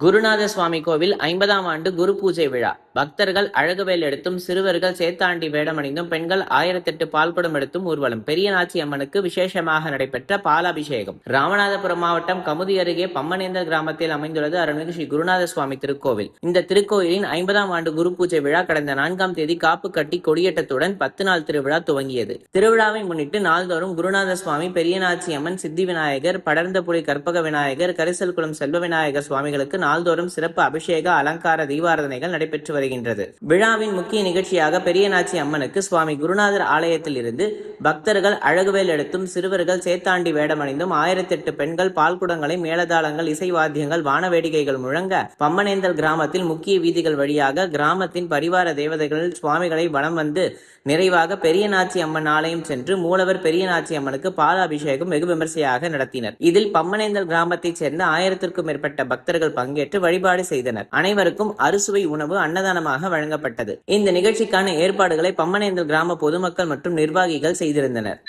குருநாத சுவாமி கோவில் 50ஆம் ஆண்டு குரு பூஜை விழா. பக்தர்கள் அழகுவேல் எடுத்தும், சிறுவர்கள் சேத்தாண்டி வேடமணிந்தும், பெண்கள் 1008 பால்குடம் எடுத்தும் ஊர்வலம். பெரியநாச்சி அம்மனுக்கு விசேஷமாக நடைபெற்ற பாலாபிஷேகம். ராமநாதபுரம் மாவட்டம் கமுதி அருகே பம்மனேந்தல் கிராமத்தில் அமைந்துள்ளது அருள்மிகு ஸ்ரீ குருநாத சுவாமி திருக்கோவில். இந்த திருக்கோயிலின் 50ஆம் ஆண்டு குரு பூஜை விழா கடந்த 4ஆம் தேதி காப்பு கட்டி கொடியேற்றத்துடன் 10 நாள் திருவிழா துவங்கியது. திருவிழாவை முன்னிட்டு நாள்தோறும் குருநாத சுவாமி, பெரியநாச்சி அம்மன், சித்தி விநாயகர், படர்ந்தபுரி கற்பக விநாயகர், கரிசல் குளம் செல்வ விநாயகர் சுவாமிகளுக்கு நாள்தோறும் சிறப்பு அபிஷேக, அலங்கார, தீபாராதனைகள் நடைபெற்று வருகின்றது. விழாவின் முக்கிய நிகழ்ச்சியாக பெரியநாச்சி அம்மனுக்கு சுவாமி குருநாதர் ஆலயத்தில் இருந்து பக்தர்கள் அழகுவேல் எடுத்தும், சிறுவர்கள் சேத்தாண்டி வேடமணிந்தும், 1008 பெண்கள் பால்குடங்களை, மேளதாளங்கள், இசைவாத்தியங்கள், வானவேடிக்கைகள் முழங்க பம்மனேந்தல் கிராமத்தில் முக்கிய வீதிகள் வழியாக கிராமத்தின் பரிவார தேவதைகள் சுவாமிகளை வலம் வந்து நிறைவாக பெரியநாச்சி அம்மன் ஆலயம் சென்று மூலவர் பெரியநாச்சி அம்மனுக்கு பாலாபிஷேகம் வெகு விமர்சையாக நடத்தினர். இதில் பம்மனேந்தல் கிராமத்தைச் சேர்ந்த 1000க்கும் மேற்பட்ட பக்தர்கள் பங்கேற்று வழிபாடு செய்தனர். அனைவருக்கும் அறுசுவை உணவு அன்னதானமாக வழங்கப்பட்டது. இந்த நிகழ்ச்சிக்கான ஏற்பாடுகளை பம்மனேந்தல் கிராம பொதுமக்கள் மற்றும் நிர்வாகிகள் செய்திருந்தனர்.